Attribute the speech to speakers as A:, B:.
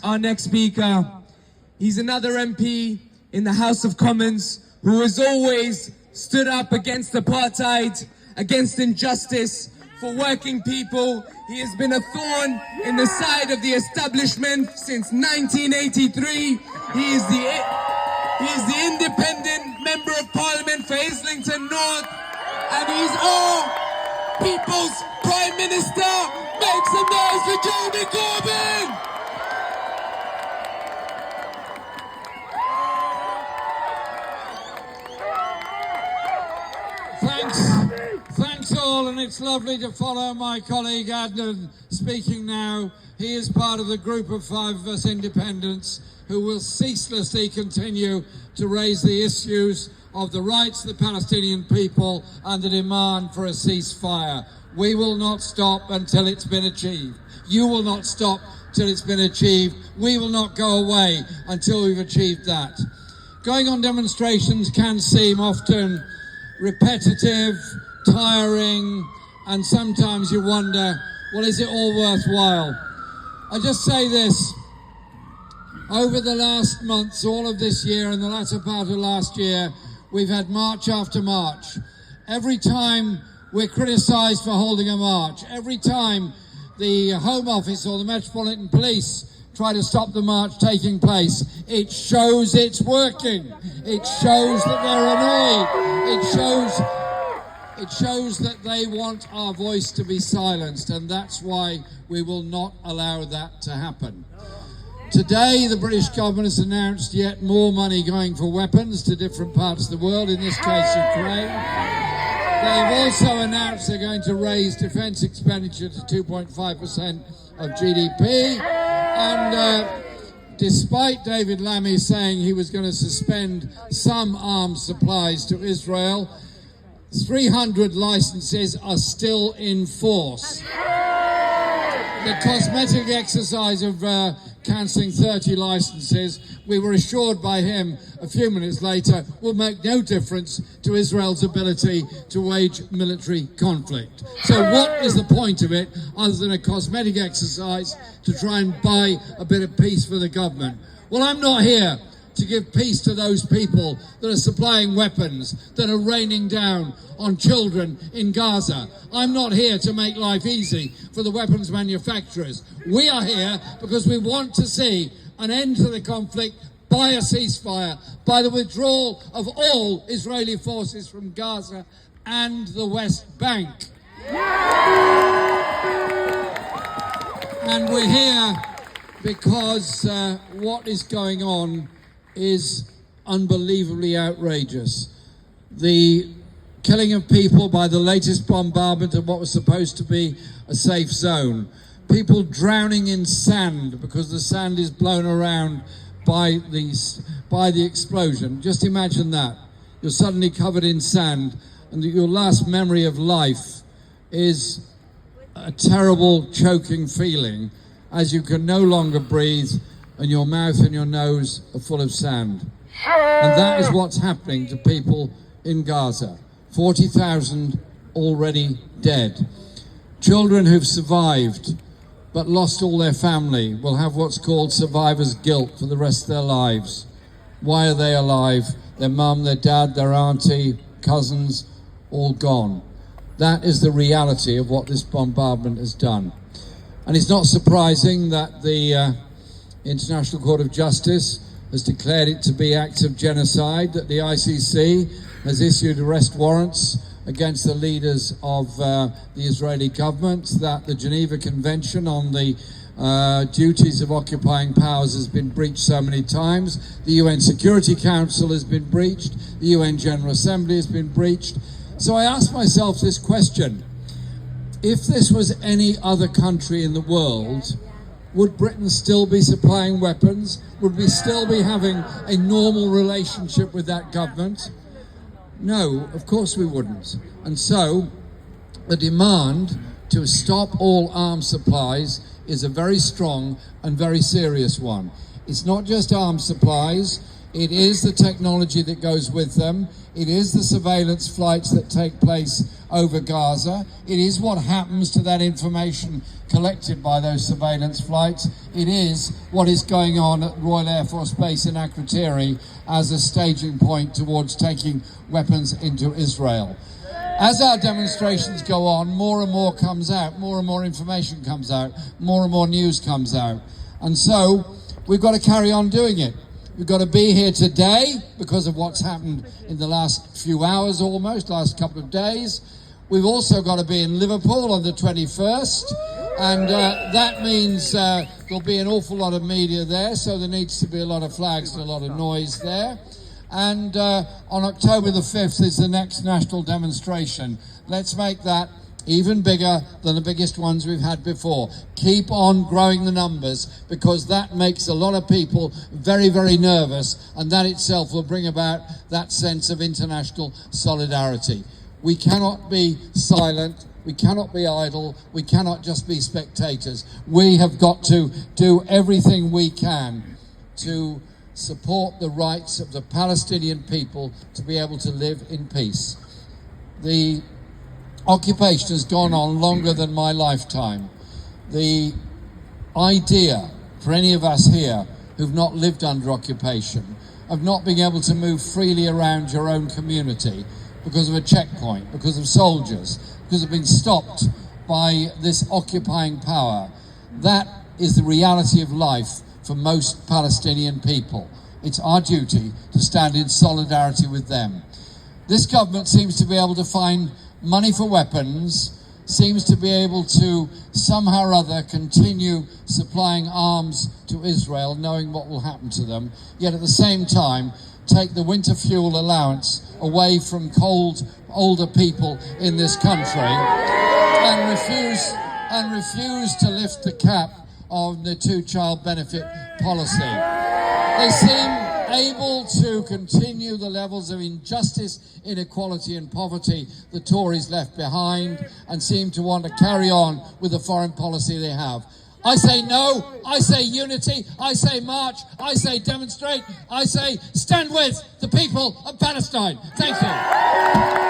A: Our next speaker, he's another MP in the House of Commons who has always stood up against apartheid, against injustice, for working people. He has been a thorn in the side of the establishment since 1983. He is the independent member of Parliament for Islington North, and he's our people's Prime Minister. Make some noise for Jeremy Corbyn!
B: Thanks all, and it's lovely to follow my colleague Adnan speaking now. He is part of the group of 5 of us independents who will ceaselessly continue to raise the issues of the rights of the Palestinian people and the demand for a ceasefire. We will not stop until it's been achieved. You will not stop till it's been achieved. We will not go away until we've achieved that. Going on demonstrations can seem often repetitive, tiring, and sometimes you wonder, well, is it all worthwhile? I just say this: over the last months, all of this year and the latter part of last year, we've had march after march. Every time we're criticised for holding a march, every time the Home Office or the Metropolitan Police try to stop the march taking place, it shows it's working. It shows that they're annoyed. It shows that they want our voice to be silenced, and that's why we will not allow that to happen. Today, the British government has announced yet more money going for weapons to different parts of the world, in this case Ukraine. They've also announced they're going to raise defence expenditure to 2.5% of GDP. And despite David Lammy saying he was going to suspend some arms supplies to Israel, 300 licenses are still in force. The cosmetic exercise of cancelling 30 licenses, we were assured by him a few minutes later, will make no difference to Israel's ability to wage military conflict. So what is the point of it other than a cosmetic exercise to try and buy a bit of peace for the government? Well, I'm not here to give peace to those people that are supplying weapons, that are raining down on children in Gaza. I'm not here to make life easy for the weapons manufacturers. We are here because we want to see an end to the conflict by a ceasefire, by the withdrawal of all Israeli forces from Gaza and the West Bank. And we're here because what is going on is unbelievably outrageous. The killing of people by the latest bombardment of what was supposed to be a safe zone. People drowning in sand because the sand is blown around by the explosion. Just imagine that. You're suddenly covered in sand, and your last memory of life is a terrible choking feeling as you can no longer breathe and your mouth and your nose are full of sand. And that is what's happening to people in Gaza. 40,000 already dead. Children who've survived but lost all their family will have what's called survivor's guilt for the rest of their lives. Why are they alive? Their mum, their dad, their auntie, cousins, all gone. That is the reality of what this bombardment has done. And it's not surprising that the International Court of Justice has declared it to be acts of genocide, that the ICC has issued arrest warrants against the leaders of the Israeli government, that the Geneva Convention on the duties of occupying powers has been breached so many times, the UN Security Council has been breached, the UN General Assembly has been breached. So I asked myself this question: if this was any other country in the world, would Britain still be supplying weapons? Would we still be having a normal relationship with that government? No, of course we wouldn't. And so the demand to stop all arms supplies is a very strong and very serious one. It's not just arms supplies, It is the technology that goes with them. It is the surveillance flights that take place over Gaza. It is what happens to that information collected by those surveillance flights. It is what is going on at Royal Air Force Base in Akrotiri as a staging point towards taking weapons into Israel. As our demonstrations go on, more and more comes out, more and more information comes out, more and more news comes out. And so we've got to carry on doing it. We've got to be here today because of what's happened in the last few hours almost, last couple of days. We've also got to be in Liverpool on the 21st, and that means there'll be an awful lot of media there, so there needs to be a lot of flags and a lot of noise there. And on October the 5th is the next national demonstration. Let's make that even bigger than the biggest ones we've had before. Keep on growing the numbers, because that makes a lot of people very, very nervous, and that itself will bring about that sense of international solidarity. We cannot be silent. We cannot be idle. We cannot just be spectators. We have got to do everything we can to support the rights of the Palestinian people to be able to live in peace. The occupation has gone on longer than my lifetime. The idea for any of us here who've not lived under occupation of not being able to move freely around your own community because of a checkpoint, because of soldiers, because of being stopped by this occupying power, that is the reality of life for most Palestinian people. It's our duty to stand in solidarity with them. This government seems to be able to find money for weapons, seems to be able to somehow or other continue supplying arms to Israel, knowing what will happen to them, yet at the same time take the winter fuel allowance away from cold, older people in this country and refuse to lift the cap on the two-child benefit policy. They seem able to continue the levels of injustice, inequality and poverty the Tories left behind, and seem to want to carry on with the foreign policy they have. I say no, I say unity, I say march, I say demonstrate, I say stand with the people of Palestine. Thank you.